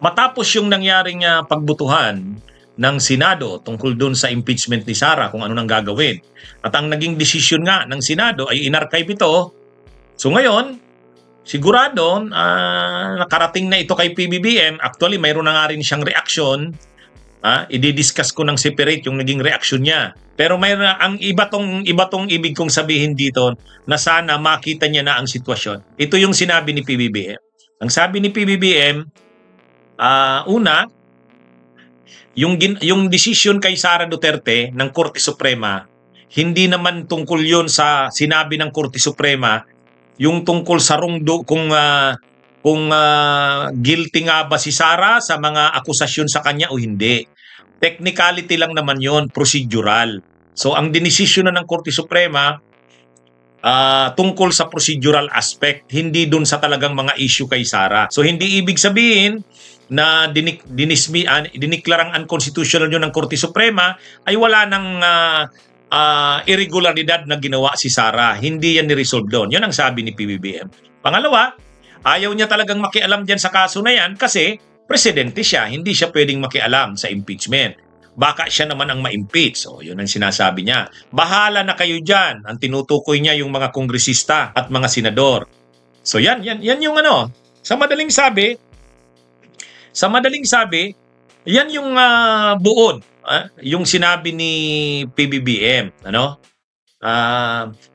matapos yung nangyaring pagbutuhan ng Senado tungkol doon sa impeachment ni Sara kung ano nang gagawin. At ang naging desisyon nga ng Senado ay inarchive ito. So ngayon, sigurado nakarating na ito kay PBBM. Actually, mayroon na nga rin siyang reaksyon. I-discuss ko ng separate yung naging reaksyon niya. Pero mayroon ang iba tong ibig kong sabihin dito na sana makita niya na ang sitwasyon. Ito yung sinabi ni PBBM. Ang sabi ni PBBM, una, yung decision kay Sara Duterte ng Korte Suprema, hindi naman tungkol yun sa sinabi ng Korte Suprema, yung tungkol sa kung guilty nga ba si Sara sa mga akusasyon sa kanya o hindi. Technicality lang naman yon, procedural. So ang dinesisyon na ng Korte Suprema tungkol sa procedural aspect, hindi dun sa talagang mga issue kay Sara. So hindi ibig sabihin na diniklarang unconstitutional yun ng Korte Suprema ay wala ng irregularidad na ginawa si Sara. Hindi yan ni-resolve doon. Yun ang sabi ni PBBM. Pangalawa, ayaw niya talagang makialam dyan sa kaso na yan kasi presidente siya. Hindi siya pwedeng makialam sa impeachment. Baka siya naman ang ma-impeach. So, yun ang sinasabi niya. Bahala na kayo dyan. Ang tinutukoy niya yung mga kongresista at mga senador. So, yan yung ano. Sa madaling sabi, yan yung buod. Yung sinabi ni PBBM.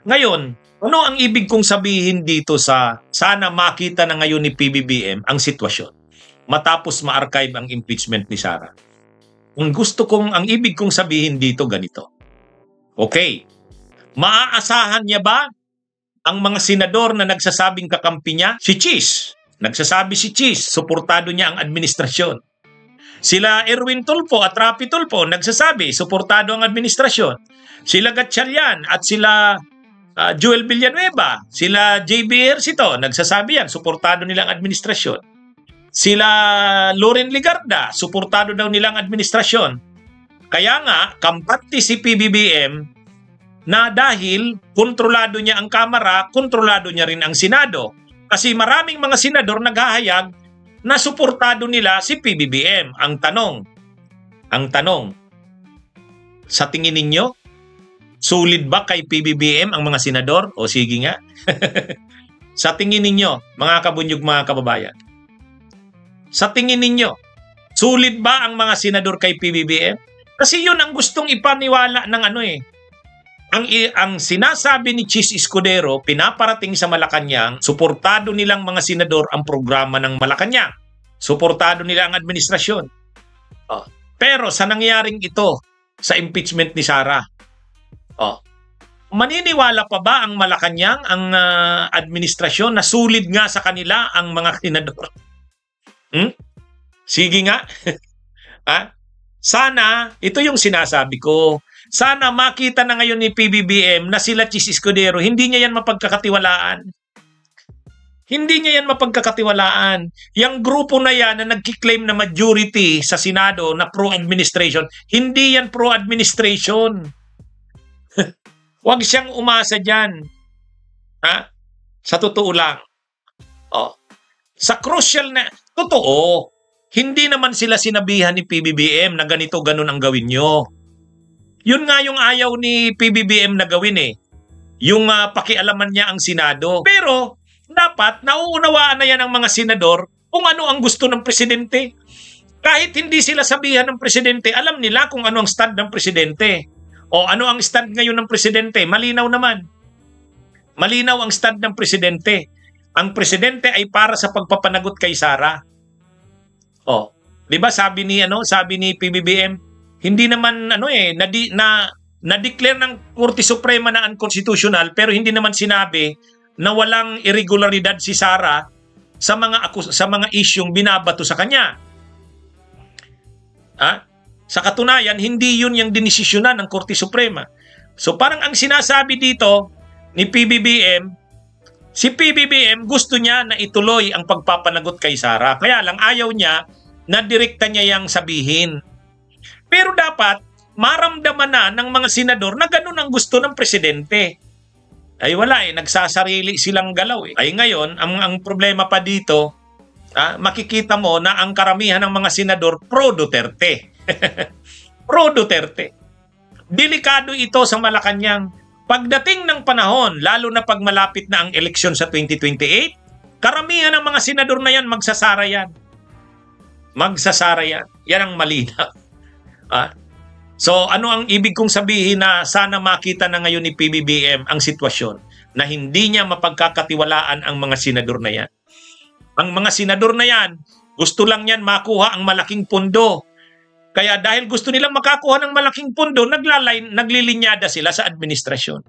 Ngayon, ano ang ibig kong sabihin dito sana makita na ngayon ni PBBM ang sitwasyon matapos ma-archive ang impeachment ni Sara? Ang ibig kong sabihin dito ganito. Okay, maaasahan niya ba ang mga senador na nagsasabing kakampi niya? Si Chis, nagsasabi si Chis, suportado niya ang administrasyon. Sila Erwin Tulfo at Rapi Tulfo nagsasabi, suportado ang administrasyon. Sila Gatchalian at sila Joel Villanueva, sila JB Ercito, nagsasabi yan, suportado nilang administrasyon. Sila Loren Ligarda, suportado daw nilang administrasyon. Kaya nga, kampante si PBBM na dahil kontrolado niya ang Kamara, kontrolado niya rin ang Senado. Kasi maraming mga senador naghahayag na suportado nila si PBBM. Ang tanong, sa tingin ninyo, sulit ba kay PBBM ang mga senador? O sige nga. Sa tingin ninyo, mga kabunyog, mga kababayan, sa tingin ninyo, sulit ba ang mga senador kay PBBM? Kasi yun ang gustong ipaniwala ng Ang sinasabi ni Chis Escudero, pinaparating sa Malacanang, suportado nilang mga senador ang programa ng Malacanang. Suportado nila ang administrasyon. Pero sa nangyaring ito, sa impeachment ni Sara, maniniwala pa ba ang Malacanang, ang administrasyon, na sulit nga sa kanila ang mga senador? Sige nga. Sana, ito yung sinasabi ko, sana makita na ngayon ni PBBM na sila Chis Escudero, hindi niya yan mapagkakatiwalaan. Hindi niya yan mapagkakatiwalaan. Yang grupo na yan na nagkiklaim na majority sa Senado na pro-administration, hindi yan pro-administration. Huwag siyang umasa dyan. Sa totoo lang. Sa crucial na, totoo, hindi naman sila sinabihan ni PBBM na ganito, ganun ang gawin nyo. Yun nga yung ayaw ni PBBM na gawin yung pakialaman niya ang Senado. Pero dapat nauunawaan na yan ang mga senador kung ano ang gusto ng presidente. Kahit hindi sila sabihan ng presidente, alam nila kung ano ang stand ng presidente. O ano ang stand ngayon ng presidente. Malinaw naman. Malinaw ang stand ng presidente. Ang presidente ay para sa pagpapanagot kay Sara. 'Di ba sabi ni PBBM, hindi naman na-declare ng Korte Suprema na unconstitutional, pero hindi naman sinabi na walang irregularidad si Sara sa mga isyung binabato sa kanya. Sa katunayan, hindi yun yung dinesisyonan ng Korte Suprema. So parang ang sinasabi dito ni PBBM, si PBBM gusto niya na ituloy ang pagpapanagot kay Sara. Kaya lang ayaw niya na direkta niya yang sabihin. Pero dapat maramdaman na ng mga senador na ganun ang gusto ng presidente. Ay wala nagsasarili silang galaw Ay ngayon, ang problema pa dito, makikita mo na ang karamihan ng mga senador pro-Duterte. Pro-Duterte. Delikado ito sa Malacanang. Pagdating ng panahon, lalo na pag malapit na ang eleksyon sa 2028, karamihan ng mga senador na yan, magsasara yan. Magsasara yan. Yan ang malinaw. So ano ang ibig kong sabihin na sana makita na ngayon ni PBBM ang sitwasyon na hindi niya mapagkakatiwalaan ang mga senador na yan. Ang mga senador na yan, gusto lang yan makuha ang malaking pondo. Kaya dahil gusto nilang makakuha ng malaking pondo, naglilinyada sila sa administrasyon.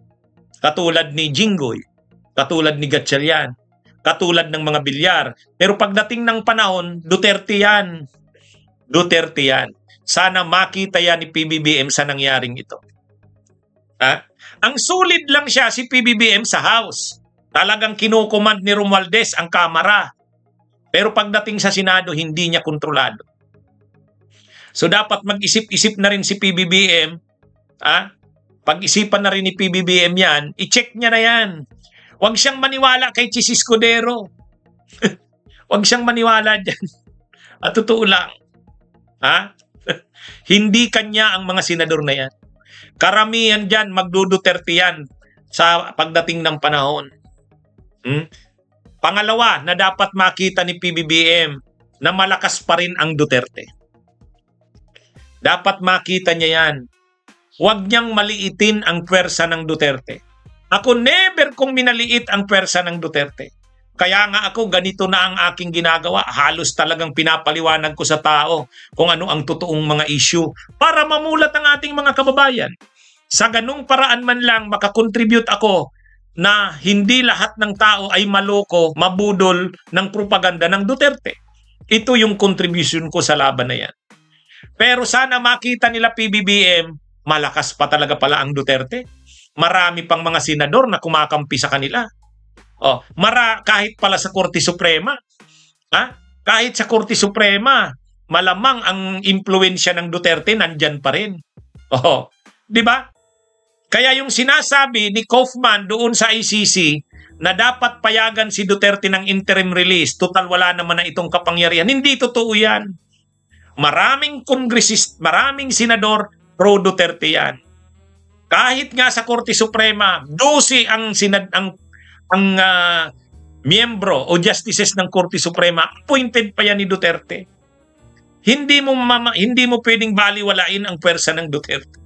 Katulad ni Jinggoy, katulad ni Gatchalian, katulad ng mga Bilyar. Pero pagdating ng panahon, Duterte yan. Duterte yan. Sana makita yan ni PBBM sa nangyaring ito. Ang sulit lang siya si PBBM sa House. Talagang kinukomand ni Romualdez ang Kamara. Pero pagdating sa Senado, hindi niya kontrolado. So dapat mag-isip-isip na rin si PBBM. Pag-isipan na rin ni PBBM yan, i-check niya na yan. Huwag siyang maniwala kay Chis Escudero. Huwag siyang maniwala dyan. At totoo lang. Hindi kanya ang mga senador na yan. Karamihan dyan, magduduterte yan sa pagdating ng panahon. Pangalawa na dapat makita ni PBBM na malakas pa rin ang Duterte. Dapat makita niya yan. Huwag niyang maliitin ang pwersa ng Duterte. Ako never kong minaliit ang pwersa ng Duterte. Kaya nga ako ganito na ang aking ginagawa. Halos talagang pinapaliwanag ko sa tao kung ano ang totoong mga issue para mamulat ang ating mga kababayan. Sa ganung paraan man lang makakontribute ako na hindi lahat ng tao ay maloko, mabudol ng propaganda ng Duterte. Ito yung contribution ko sa laban na yan. Pero sana makita nila PBBM, malakas pa talaga pala ang Duterte. Marami pang mga senador na kumakampi sa kanila. Kahit pala sa Korte Suprema. Kahit sa Korte Suprema, malamang ang impluwensya ng Duterte nandyan pa rin. Di ba? Kaya yung sinasabi ni Kaufman doon sa ICC na dapat payagan si Duterte ng interim release, total wala naman na itong kapangyarihan. Hindi totoo yan. Maraming kongresist, maraming senador pro-Duterte yan. Kahit nga sa Korte Suprema, 12 ang miyembro o justices ng Korte Suprema, appointed pa yan ni Duterte. Hindi mo pwedeng baliwalain ang pwersa ng Duterte.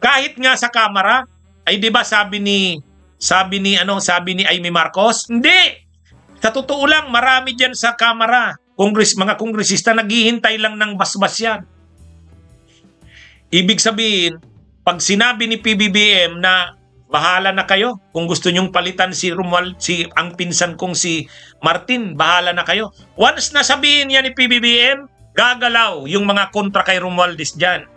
Kahit nga sa Kamara, ay 'di ba sabi ni Amy Marcos, hindi. Sa totoo lang, marami diyan sa Kamara, mga kongresista naghihintay lang ng basbas yan. Ibig sabihin, pag sinabi ni PBBM na bahala na kayo kung gusto nyong palitan ang pinsan kong si Martin, bahala na kayo. Once na sabihin yan ni PBBM, gagalaw yung mga kontra kay Romualdez dyan.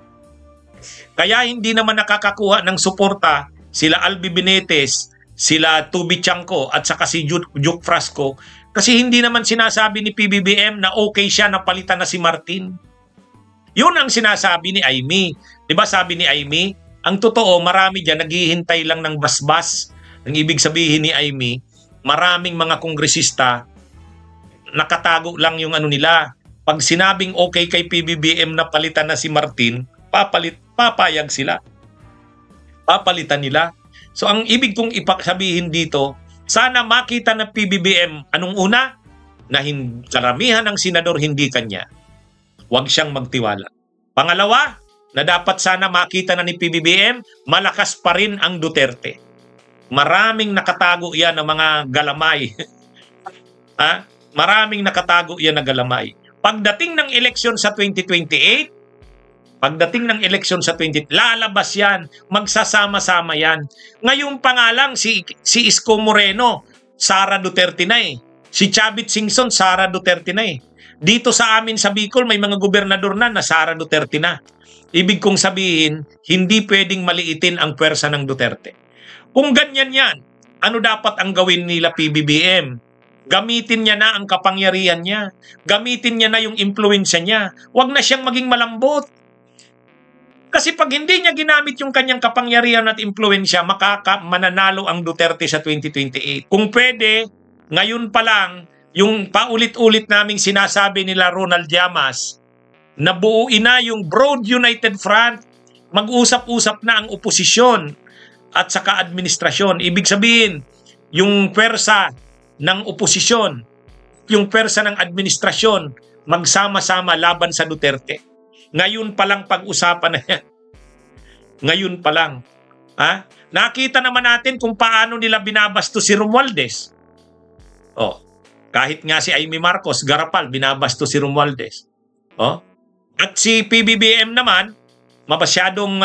Kaya hindi naman nakakakuha ng suporta sila Albi Benitez, sila Tubi Chanco at saka si Juke Frasco kasi hindi naman sinasabi ni PBBM na okay siya na palitan na si Martin. Yun ang sinasabi ni Amy. Diba sabi ni Amy, ang totoo marami dyan naghihintay lang ng basbas. Ang ibig sabihin ni Amy, maraming mga kongresista nakatago lang yung ano nila. Pag sinabing okay kay PBBM na palitan na si Martin, papayag sila. Papalitan nila. So ang ibig kong ipagsabihin dito, sana makita na PBBM, anong una? Na karamihan ng senador hindi kanya. Huwag siyang magtiwala. Pangalawa, na dapat sana makita na ni PBBM, malakas pa rin ang Duterte. Maraming nakatago yan ng mga galamay. Maraming nakatago yan na galamay. Pagdating ng eleksyon sa 2028, lalabas yan, magsasama-sama yan. Ngayon pa nga lang, si Isko Moreno, Sara Duterte na eh. Si Chavit Singson, Sara Duterte na eh. Dito sa amin sa Bicol, may mga gobernador na Sara Duterte na. Ibig kong sabihin, hindi pwedeng maliitin ang pwersa ng Duterte. Kung ganyan yan, ano dapat ang gawin nila PBBM? Gamitin niya na ang kapangyarihan niya. Gamitin niya na yung impluwensya niya. Huwag na siyang maging malambot. Kasi pag hindi niya ginamit yung kanyang kapangyarihan at impluwensya, mananalo ang Duterte sa 2028. Kung pwede, ngayon pa lang, yung paulit-ulit naming sinasabi nila Ronald Llamas, na buuin na yung Broad United Front, mag-usap-usap na ang oposisyon at saka administrasyon. Ibig sabihin, yung pwersa ng oposisyon, yung pwersa ng administrasyon, magsama-sama laban sa Duterte. Ngayon pa lang pag-usapan na yan. Ngayon pa lang. Ha? Nakita naman natin kung paano nila binabasto si Romualdez. Oh, kahit nga si Amy Marcos, garapal, binabasto si Romualdez. Oh? At si PBBM naman, masyadong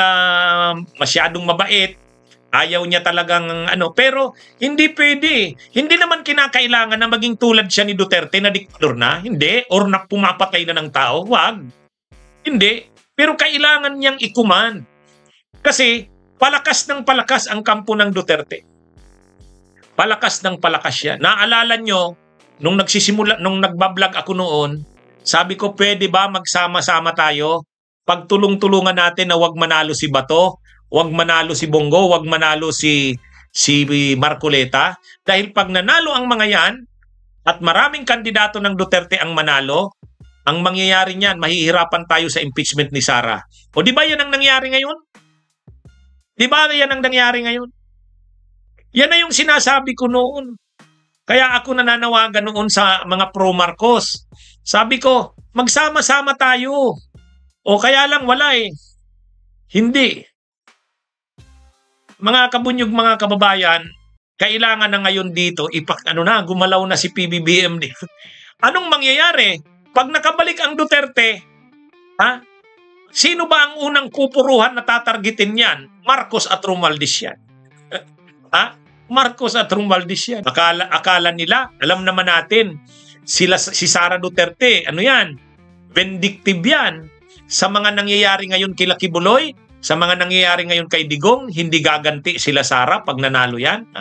mabait. Ayaw niya talagang pero hindi pwede. Hindi naman kinakailangan na maging tulad siya ni Duterte na diktator na. Hindi. Or na pumapatay na ng tao. Wag. Hindi. Pero kailangan niyang ikuman. Kasi palakas ng palakas ang kampo ng Duterte. Palakas ng palakas siya. Naalala nyo, nung nagbablog ako noon, sabi ko, pwede ba magsama-sama tayo? Pagtulong-tulungan natin na wag manalo si Bato, wag manalo si Bongo, wag manalo si Marcoleta. Dahil pag nanalo ang mga yan, at maraming kandidato ng Duterte ang manalo, ang mangyayari niyan, mahihirapan tayo sa impeachment ni Sara. O di ba yan ang nangyari ngayon? Di ba yan ang nangyari ngayon? Yan na yung sinasabi ko noon. Kaya ako nananawagan noon sa mga pro-Marcos. Sabi ko, magsama-sama tayo. O kaya lang wala eh. Hindi. Mga kabunyog, mga kababayan, kailangan na ngayon dito, gumalaw na si PBBM dito. Anong mangyayari? Pag nakabalik ang Duterte, sino ba ang unang pupuruhan na tatargetin yan? Marcos at Romualdez yan. Marcos at Romualdez yan. Akala nila, alam naman natin, si Sara Duterte, vindictive yan. Sa mga nangyayari ngayon kay Kibuloy, sa mga nangyayari ngayon kay Digong, hindi gaganti sila Sara pag nanalo yan.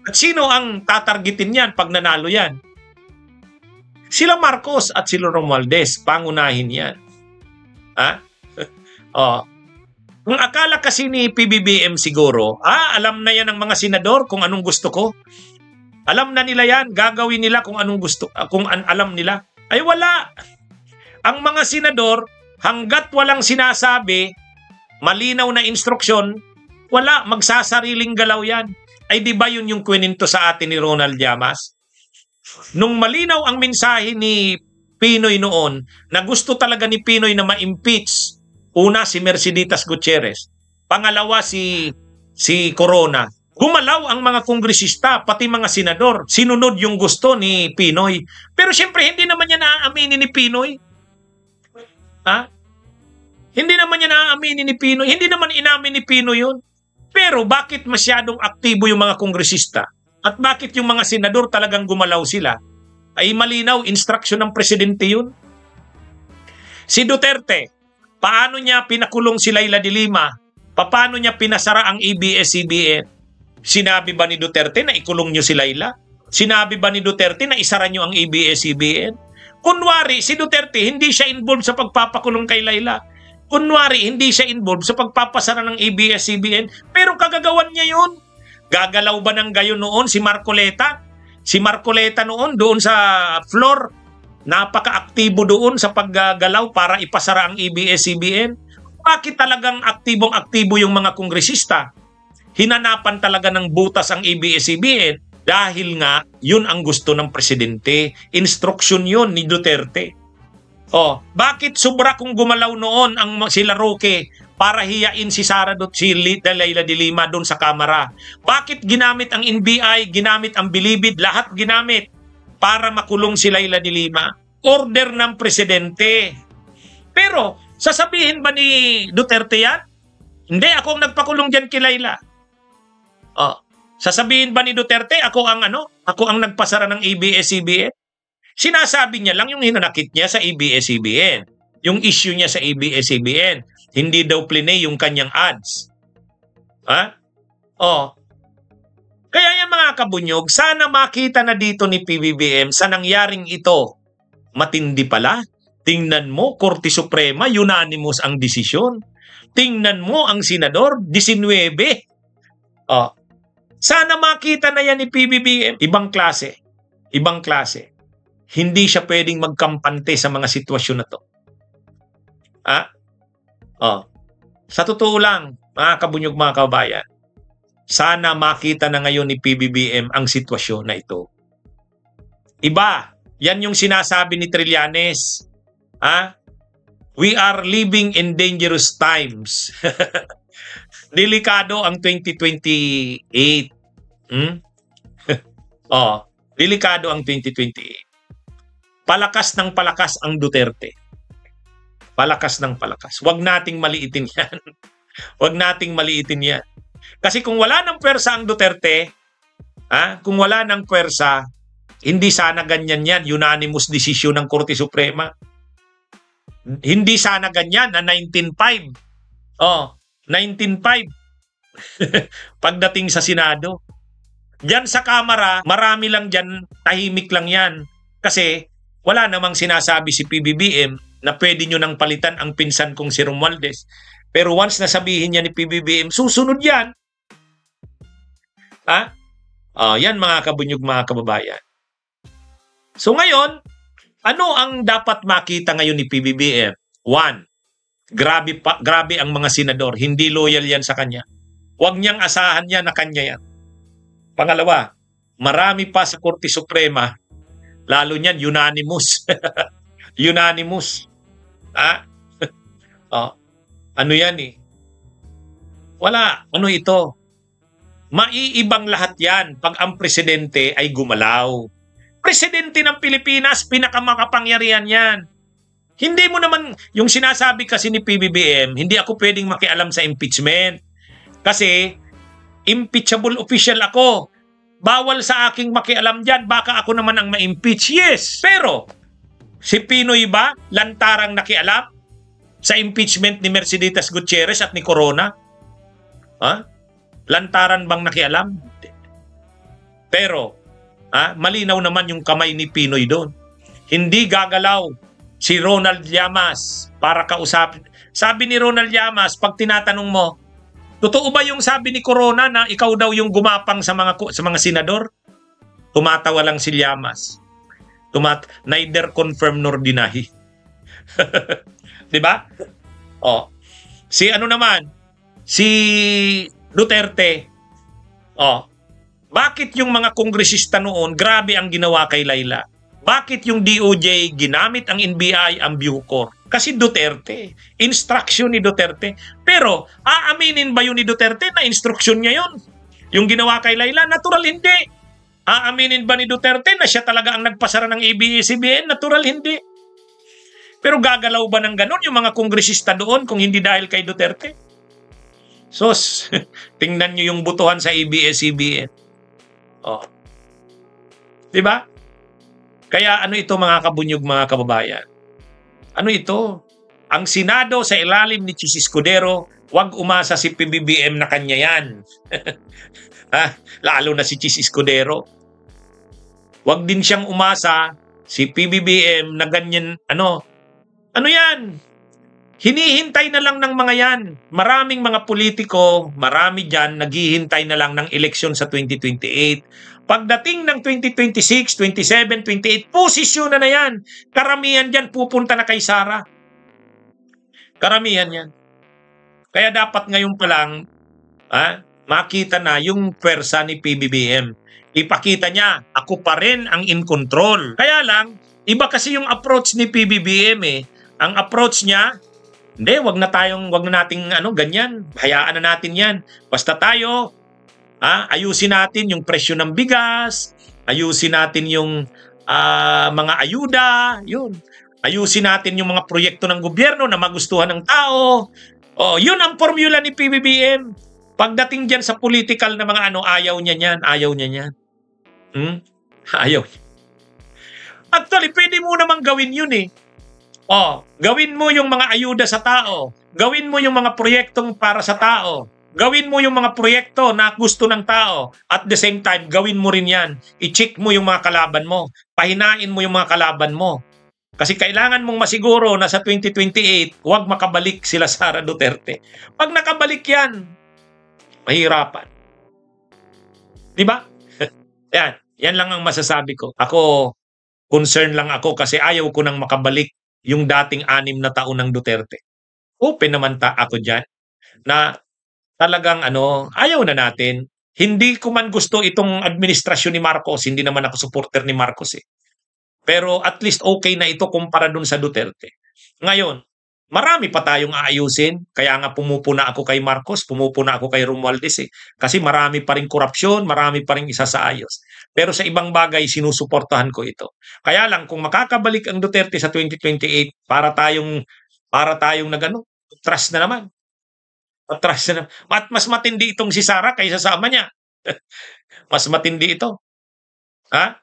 At sino ang tatargetin yan pag nanalo yan? Sila Marcos at sila Romualdez, pangunahin yan. Kung akala kasi ni PBBM siguro, alam na yan ng mga senador kung anong gusto ko. Alam na nila yan, gagawin nila kung anong gusto, alam nila. Ay wala. Ang mga senador, hanggat walang sinasabi, malinaw na instruksyon, wala, magsasariling galaw yan. Ay di ba yun yung kwininto sa atin ni Ronald Llamas? Nung malinaw ang mensahe ni Pinoy noon, na gusto talaga ni Pinoy na ma-impeach, una si Merceditas Gutierrez, pangalawa si Corona, gumalaw ang mga kongresista, pati mga senador, sinunod yung gusto ni Pinoy. Pero siyempre, hindi naman niya naaaminin ni Pinoy. Hindi naman niya naaaminin ni Pinoy. Hindi naman inamin ni Pinoy yun. Pero bakit masyadong aktibo yung mga kongresista? At bakit yung mga senador talagang gumalaw sila? Ay malinaw, instruction ng presidente yun. Si Duterte, paano niya pinakulong si Leila de Lima? Paano niya pinasara ang ABS-CBN? Sinabi ba ni Duterte na ikulong niyo si Leila? Sinabi ba ni Duterte na isara niyo ang ABS-CBN? Kunwari, si Duterte hindi siya involved sa pagpapakulong kay Leila. Kunwari, hindi siya involved sa pagpapasara ng ABS-CBN. Pero kagagawan niya yun. Gagalaw ba ng gayon noon si Marcoleta? Si Marcoleta noon doon sa floor, napaka-aktibo doon sa paggagalaw para ipasara ang ABS-CBN. Bakit talagang aktibong-aktibo yung mga kongresista? Hinanapan talaga ng butas ang ABS-CBN dahil nga yun ang gusto ng presidente. Instruction yun ni Duterte. Bakit sobra kung gumalaw noon ang sila Roque para hiyain si Leila de Lima doon sa kamera? Bakit ginamit ang NBI, ginamit ang Bilibid, lahat ginamit para makulong si Leila de Lima? Order ng presidente. Pero sasabihin ba ni Duterte yan? Hindi, ako ang nagpakulong dyan kay Leila. Sasabihin ba ni Duterte, ako ang nagpasara ng ABS-CBN? Sinasabi niya lang yung hinanakit niya sa ABS-CBN. Yung issue niya sa ABS-CBN. Hindi daw plinay yung kanyang ads. Kaya yung mga kabunyog, sana makita na dito ni PBBM sa nangyaring ito. Matindi pala. Tingnan mo, Korte Suprema, unanimous ang desisyon. Tingnan mo ang senador, 19. Sana makita na yan ni PBBM. Ibang klase. Ibang klase. Hindi siya pwedeng magkampante sa mga sitwasyon na to. Sa totoo lang, mga kabunyog, mga kabayan, sana makita na ngayon ni PBBM ang sitwasyon na ito. Iba, yan yung sinasabi ni Trillanes. We are living in dangerous times. Delikado ang 2028. Delikado ang 2028. Palakas ng palakas ang Duterte. Palakas ng palakas. Huwag nating maliitin yan. Huwag nating maliitin yan. Kasi kung wala ng pwersa ang Duterte, kung wala ng pwersa, hindi sana ganyan yan, unanimous decision ng Korte Suprema. Hindi sana ganyan na 19-5. 19-5. Pagdating sa Senado. Diyan sa Kamara, marami lang dyan, tahimik lang yan. Kasi wala namang sinasabi si PBBM na pwede nyo nang palitan ang pinsan kong si Romualdez. Pero once na sabihin niya ni PBBM, susunod yan. Yan mga kabunyog, mga kababayan. So ngayon, ano ang dapat makita ngayon ni PBBM? One, grabe ang mga senador. Hindi loyal yan sa kanya. Huwag niyang asahan niya na kanya yan. Pangalawa, marami pa sa Korte Suprema, lalo niyan unanimous. Unanimous. Ano yan eh? Wala. Ano ito? Maiibang lahat yan pag ang presidente ay gumalaw. Presidente ng Pilipinas, pinakamakapangyarihan yan. Hindi mo naman, yung sinasabi kasi ni PBBM, hindi ako pwedeng makialam sa impeachment. Kasi, impeachable official ako. Bawal sa aking makialam dyan, baka ako naman ang ma-impeach. Yes, pero, si Pinoy ba, lantarang nakialam sa impeachment ni Mercedes Gutierrez at ni Corona? Lantaran bang nakialam? Pero, malinaw naman yung kamay ni Pinoy doon. Hindi gagalaw si Ronald Llamas para kausapin. Sabi ni Ronald Llamas, pag tinatanong mo, totoo ba yung sabi ni Corona na ikaw daw yung gumapang sa mga senador? Tumatawa lang si Llamas. Neither confirm nor deny. 'Di ba? Si ano naman? Si Duterte. Bakit yung mga kongresista noon, grabe ang ginawa kay Laila? Bakit yung DOJ ginamit ang NBI, ang Bucor? Kasi Duterte. Instruction ni Duterte. Pero, aaminin ba yun ni Duterte na instruction niya yun? Yung ginawa kay Laila, natural hindi. Aaminin ba ni Duterte na siya talaga ang nagpasara ng ABS-CBN? Natural hindi. Pero gagalaw ba ng ganun yung mga kongresista doon kung hindi dahil kay Duterte? Sos, tingnan nyo yung butuhan sa ABS-CBN. Diba? Kaya ano ito mga kabunyog, mga kababayan? Ano ito? Ang Senado sa ilalim ni Chis Escudero, huwag umasa si PBBM na kanya yan. Lalo na si Chis Escudero. Huwag din siyang umasa si PBBM na ganyan, ano yan? Hinihintay na lang ng mga yan. Maraming mga politiko, marami dyan, naghihintay na lang ng eleksyon sa 2028. Pagdating ng 2026, 27, 28, posisyon na yan. Karamihan dyan pupunta na kay Sara. Karamihan yan. Kaya dapat ngayon pa lang, makita na yung pwersa ni PBBM. Ipakita niya, ako pa rin ang in control. Kaya lang, iba kasi yung approach ni PBBM eh. Ang approach niya, hindi, wag na nating ganyan. Hayaan na natin yan. Basta tayo, ayusin natin yung presyo ng bigas, ayusin natin yung mga ayuda, yun. Ayusin natin yung mga proyekto ng gobyerno na magustuhan ng tao. Yun ang formula ni PBBM. Pagdating dyan sa political na mga ayaw niya niyan, ayaw niya niyan. Ayaw niya. Actually, pwede mo namang gawin yun eh. Gawin mo yung mga ayuda sa tao. Gawin mo yung mga proyektong para sa tao. Gawin mo yung mga proyekto na gusto ng tao. At the same time, gawin mo rin yan. I-check mo yung mga kalaban mo. Pahinain mo yung mga kalaban mo. Kasi kailangan mong masiguro na sa 2028, huwag makabalik sila Sara Duterte. Pag nakabalik yan, mahirapan. Diba? Yan. Yan lang ang masasabi ko. Ako, concern lang ako kasi ayaw ko nang makabalik yung dating 6 na taon ng Duterte. Open naman ako diyan na talagang ayaw na natin. Hindi ko man gusto itong administrasyon ni Marcos, hindi naman ako supporter ni Marcos eh. Pero at least okay na ito kumpara dun sa Duterte. Ngayon, marami pa tayong aayusin. Kaya nga pumupuna ako kay Marcos, pumupuna ako kay Romualdez eh. Kasi marami pa ring korupsyon, marami pa ring isasaayos. Pero sa ibang bagay, sinusuportahan ko ito. Kaya lang, kung makakabalik ang Duterte sa 2028, para tayong trust na naman. Atras na. At mas matindi itong si Sara kaysa sa ama niya. Mas matindi ito. Ha?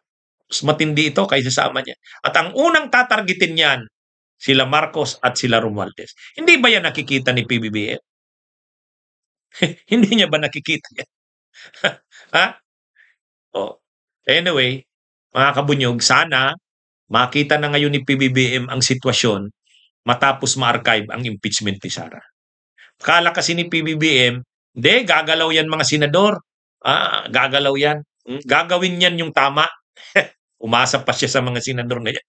Mas matindi ito kaysa sa ama niya. At ang unang tatargetin niyan, sila Marcos at sila Romualdez. Hindi ba yan nakikita ni PBBM? Hindi niya ba nakikita yan? Ha? Oh. Anyway, mga kabunyog, sana makita na ngayon ni PBBM ang sitwasyon matapos ma-archive ang impeachment ni Sara. Kala kasi ni PBBM, hindi, gagalaw yan mga senador. Gagalaw yan. Gagawin yan yung tama. Umasa pa siya sa mga senador na yan.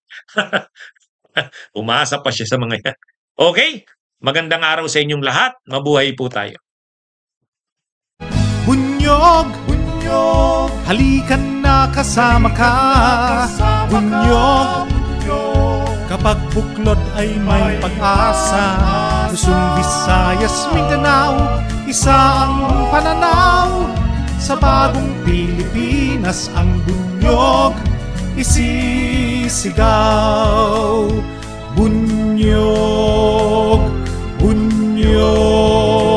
Umasa pa siya sa mga yan. Okay? Magandang araw sa inyong lahat. Mabuhay po tayo. Bunyog, bunyog, halikan na kasama ka. Bunyog, kapag buklod ay may pag-asa. Luzon, Visayas, Mindanao, isa ang pananaw. Sa bagong Pilipinas ang bunyog isisigaw. Bunyog, bunyog.